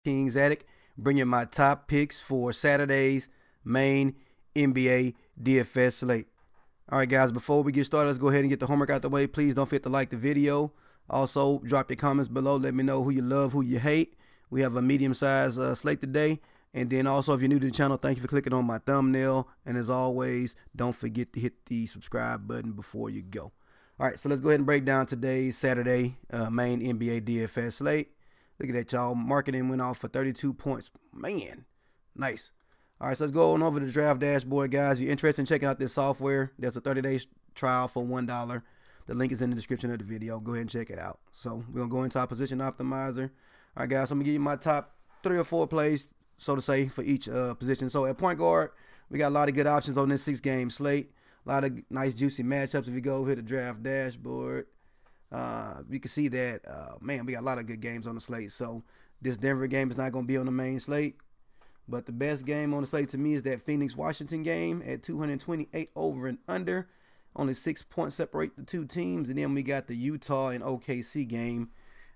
DraftKings Addict, bringing my top picks for Saturday's main NBA DFS slate. All right, guys, before we get started, let's go ahead and get the homework out the way. Please don't forget to like the video. Also, drop your comments below. Let me know who you love, who you hate. We have a medium-sized slate today. And then also, if you're new to the channel, thank you for clicking on my thumbnail. And as always, don't forget to hit the subscribe button before you go. All right, so let's go ahead and break down today's Saturday main NBA DFS slate. Look at that, y'all. Marketing went off for 32 points. Man, nice. All right, so let's go on over to the draft dashboard, guys. If you're interested in checking out this software, there's a 30-day trial for $1. The link is in the description of the video. Go ahead and check it out. So we're going to go into our position optimizer. All right, guys, so I'm going to give you my top 3 or 4 plays, so to say, for each position. So at point guard, we got a lot of good options on this 6-game slate. A lot of nice, juicy matchups. If you go over here to draft dashboard, you can see that, man, we got a lot of good games on the slate. So this Denver game is not going to be on the main slate. But the best game on the slate to me is that Phoenix-Washington game at 228 over and under. Only 6 points separate the two teams. And then we got the Utah and OKC game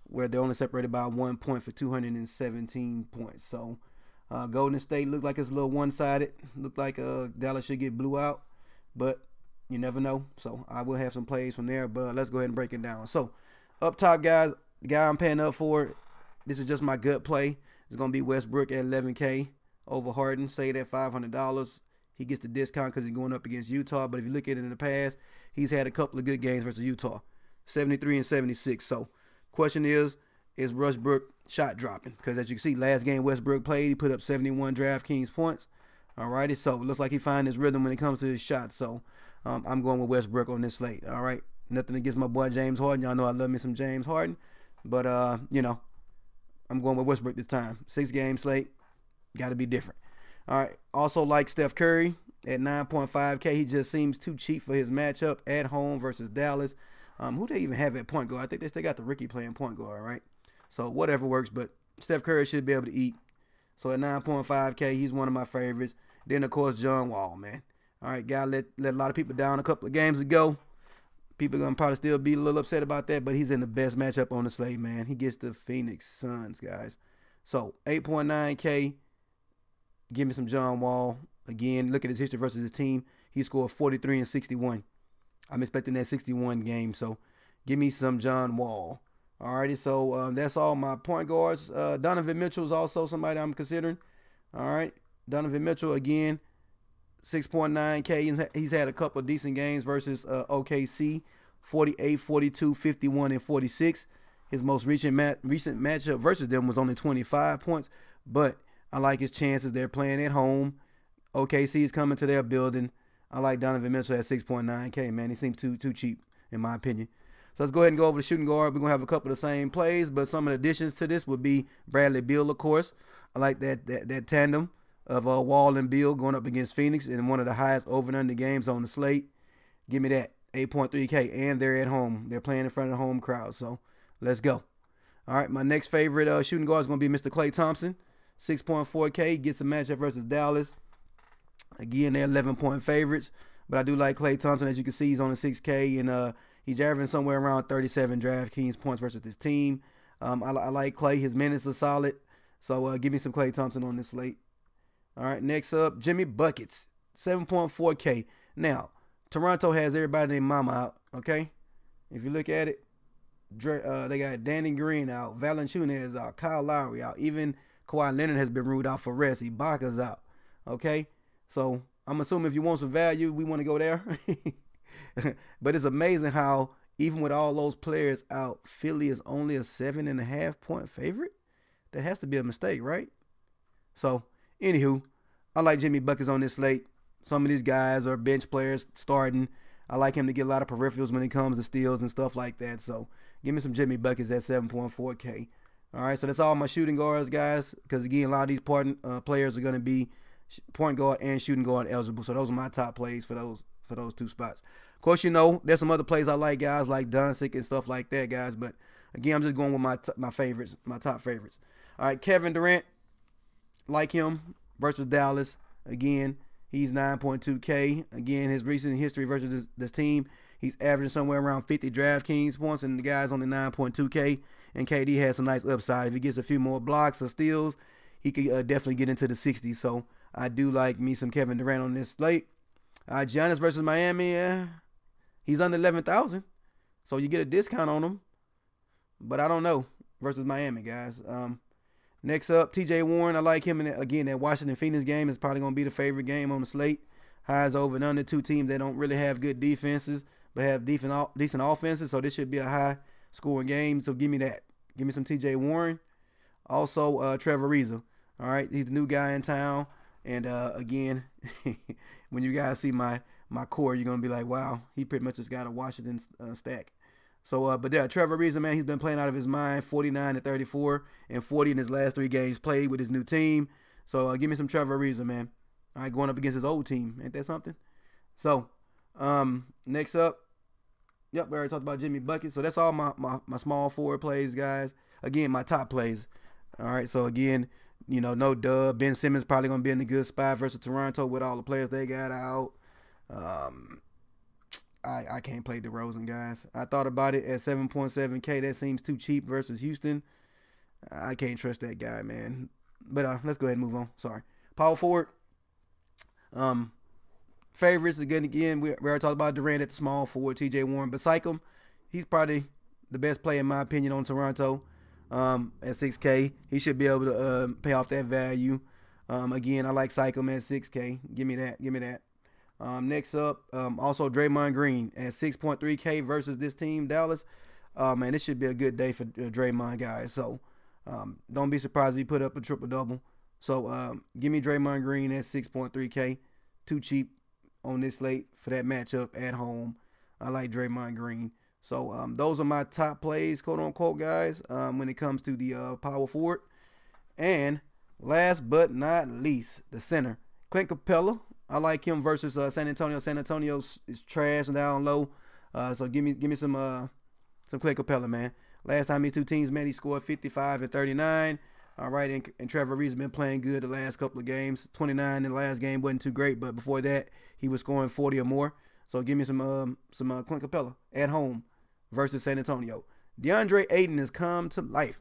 where they're only separated by 1 point for 217 points. So Golden State looked like it's a little one-sided. Looked like Dallas should get blew out. But you never know. So I will have some plays from there. But let's go ahead and break it down. So up top, guys, the guy I'm paying up for, this is just my gut play. It's going to be Westbrook at 11K over Harden. Say that $500. He gets the discount because he's going up against Utah. But if you look at it in the past, he's had a couple of good games versus Utah. 73 and 76. So question is Westbrook shot dropping? Because as you can see, last game Westbrook played, he put up 71 DraftKings points. Alrighty, so it looks like he found his rhythm when it comes to his shot. So I'm going with Westbrook on this slate. All right, nothing against my boy James Harden. Y'all know I love me some James Harden, but you know, I'm going with Westbrook this time. 6-game slate, got to be different. All right, also like Steph Curry at 9.5K. He just seems too cheap for his matchup at home versus Dallas. Who they even have at point guard? I think they still got the Ricky playing point guard, right? So whatever works, but Steph Curry should be able to eat. So at 9.5K, he's one of my favorites. Then, of course, John Wall, man. All right, guy let a lot of people down a couple of games ago. People are going to probably still be a little upset about that, but he's in the best matchup on the slate, man. He gets the Phoenix Suns, guys. So 8.9K, give me some John Wall. Again, look at his history versus his team. He scored 43 and 61. I'm expecting that 61 game, so give me some John Wall. Alrighty, so that's all my point guards. Donovan Mitchell is also somebody I'm considering. All right, Donovan Mitchell, again, 6.9K. He's had a couple of decent games versus OKC, 48, 42, 51, and 46. His most recent matchup versus them was only 25 points, but I like his chances. They're playing at home. OKC is coming to their building. I like Donovan Mitchell at 6.9K, man. He seems too cheap, in my opinion. So let's go ahead and go over to shooting guard. We're going to have a couple of the same plays, but some of the additions to this would be Bradley Beal, of course. I like that tandem of Wall and Beal going up against Phoenix in one of the highest over and under games on the slate. Give me that, 8.3K, and they're at home. They're playing in front of the home crowd, so let's go. All right, my next favorite shooting guard is going to be Mr. Klay Thompson, 6.4K, gets a matchup versus Dallas. Again, they're 11-point favorites, but I do like Klay Thompson. As you can see, he's on the 6K, and he's averaging somewhere around 37 DraftKings points versus his team. I like Klay. His minutes are solid. So give me some Klay Thompson on this slate. All right, next up, Jimmy Buckets, 7.4K. Now, Toronto has everybody named Mama out, okay? If you look at it, they got Danny Green out, Valanciunas out, Kyle Lowry out. Even Kawhi Leonard has been ruled out for rest. Ibaka's out, okay? So I'm assuming if you want some value, we want to go there. But it's amazing how even with all those players out, Philly is only a 7.5-point favorite. That has to be a mistake, right? So, anywho, I like Jimmy Buckets on this slate. Some of these guys are bench players starting. I like him to get a lot of peripherals when it comes to steals and stuff like that. So, give me some Jimmy Buckets at 7.4K. All right, so that's all my shooting guards, guys. Because, again, a lot of these players are going to be point guard and shooting guard eligible. So, those are my top plays for those two spots. Of course, you know, there's some other plays I like, guys, like Doncic and stuff like that, guys. But, again, I'm just going with my favorites, my top favorites. All right, Kevin Durant, like him versus Dallas. Again, he's 9.2K. Again, his recent history versus this team, he's averaging somewhere around 50 DraftKings points, and the guy's only 9.2K. and KD has some nice upside. If he gets a few more blocks or steals, he could definitely get into the 60s. So I do like me some Kevin Durant on this slate. Giannis versus Miami, he's under 11,000, so you get a discount on him. But I don't know versus Miami, guys. Next up, TJ Warren. I like him. Again, that Washington-Phoenix game is probably going to be the favorite game on the slate. Highs over and under, two teams that don't really have good defenses but have decent offenses. So this should be a high-scoring game. So give me that. Give me some TJ Warren. Also, Trevor Ariza. All right, he's the new guy in town. And, again, when you guys see my core, you're going to be like, wow, he pretty much just got a Washington stack. So, but yeah, Trevor Ariza, man, he's been playing out of his mind, 49-34 and 40 in his last 3 games played with his new team. So, give me some Trevor Ariza, man. All right, going up against his old team. Ain't that something? So, next up, yep, we already talked about Jimmy Bucket. So, that's all my small forward plays, guys. Again, my top plays. All right, so again, you know, no dub. Ben Simmons probably going to be in a good spot versus Toronto with all the players they got out. I can't play DeRozan, guys. I thought about it at 7.7K. That seems too cheap versus Houston. I can't trust that guy, man. But let's go ahead and move on. Sorry. Power forward. Favorites again. We already talked about Durant at the small forward, TJ Warren. But Siakam, he's probably the best player in my opinion on Toronto. At 6K, he should be able to pay off that value. Again, I like Siakam at 6K. Give me that. Give me that. Next up, also Draymond Green at 6.3K versus this team, Dallas. Man, this should be a good day for Draymond, guys. So don't be surprised if he put up a triple-double. So give me Draymond Green at 6.3K. Too cheap on this slate for that matchup at home. I like Draymond Green. So those are my top plays, quote-unquote, guys, when it comes to the power forward. And last but not least, the center, Clint Capella. I like him versus San Antonio. San Antonio is trash and down low. So give me some Clint Capella, man. Last time these two teams met, he scored 55 and 39. All right, and Trevor Ariza been playing good the last couple of games. 29 in the last game wasn't too great, but before that he was scoring 40 or more. So give me some Clint Capella at home versus San Antonio. DeAndre Ayton has come to life.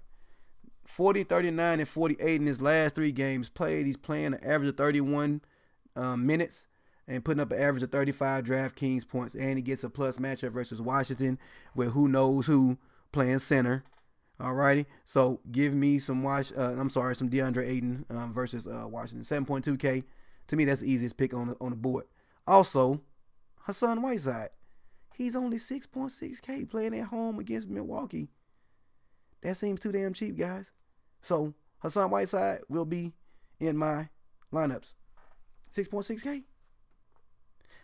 40, 39, and 48 in his last 3 games played. He's playing an average of 31 minutes and putting up an average of 35 DraftKings points. And he gets a plus matchup versus Washington with who knows who playing center. Alrighty, so give me some DeAndre Ayton versus Washington. 7.2K. To me, that's the easiest pick on the board. Also, Hassan Whiteside. He's only 6.6K playing at home against Milwaukee. That seems too damn cheap, guys. So Hassan Whiteside will be in my lineups. 6.6K?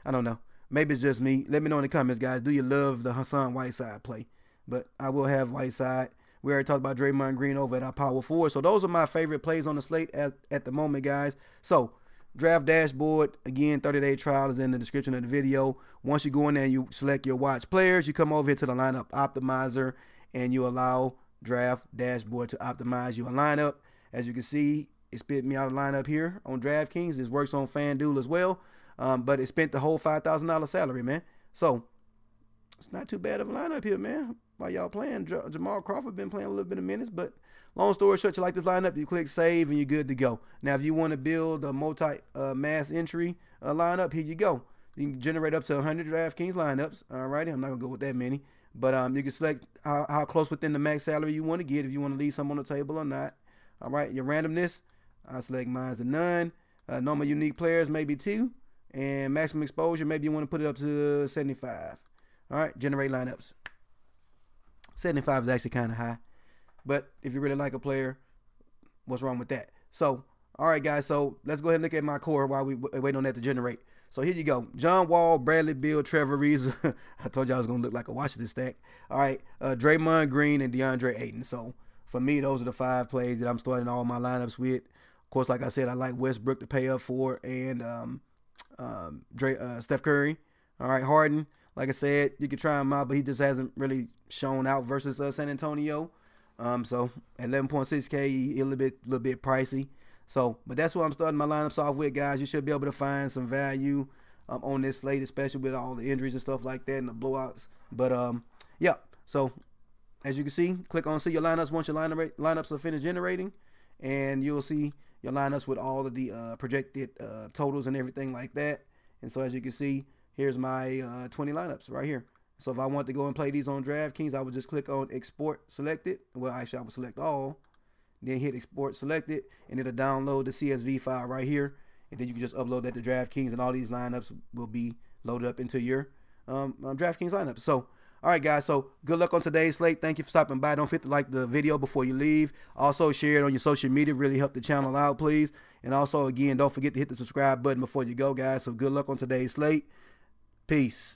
I don't know. Maybe it's just me. Let me know in the comments, guys. Do you love the Hassan Whiteside play? But I will have Whiteside. We already talked about Draymond Green over at our power forward. So those are my favorite plays on the slate at the moment, guys. So draft dashboard, again, 30-day trial is in the description of the video. Once you go in there and you select your watch players, you come over here to the lineup optimizer and you allow draft dashboard to optimize your lineup. As you can see, it spit me out a lineup here on DraftKings. This works on Fanduel as well, but it spent the whole $5,000 salary, man. So it's not too bad of a lineup here, man. While y'all playing, Jamal Crawford been playing a little bit of minutes, but long story short, you like this lineup, you click save and you're good to go. Now, if you want to build a multi-mass entry lineup, here you go. You can generate up to 100 DraftKings lineups. All right, I'm not going to go with that many. But you can select how close within the max salary you want to get, if you want to leave some on the table or not. All right, your randomness, I select mine as the none. Normal unique players, maybe 2. And maximum exposure, maybe you want to put it up to 75. All right, generate lineups. 75 is actually kind of high. But if you really like a player, what's wrong with that? So, all right, guys. So, let's go ahead and look at my core while we wait on that to generate. So, here you go. John Wall, Bradley Beal, Trevor Ariza. I told you I was going to look like a Washington stack. All right. Draymond Green and DeAndre Ayton. So, for me, those are the 5 plays that I'm starting all my lineups with. Of course, like I said, I like Westbrook to pay up for and Steph Curry. All right, Harden. Like I said, you can try him out, but he just hasn't really shown out versus San Antonio. So at 11.6K, a little bit pricey. So, but that's what I'm starting my lineups off with, guys. You should be able to find some value on this slate, especially with all the injuries and stuff like that and the blowouts. But yeah. So as you can see, click on see your lineups once your lineups are finished generating, and you'll see your lineups with all of the projected totals and everything like that. And so as you can see, here's my 20 lineups right here. So if I want to go and play these on DraftKings, I would just click on export selected. Well, actually I would select all, then hit export selected, and it'll download the CSV file right here. And then you can just upload that to DraftKings, and all these lineups will be loaded up into your DraftKings lineup. So, all right, guys. So, good luck on today's slate. Thank you for stopping by. Don't forget to like the video before you leave. Also, share it on your social media. Really help the channel out, please. And also, again, don't forget to hit the subscribe button before you go, guys. So, good luck on today's slate. Peace.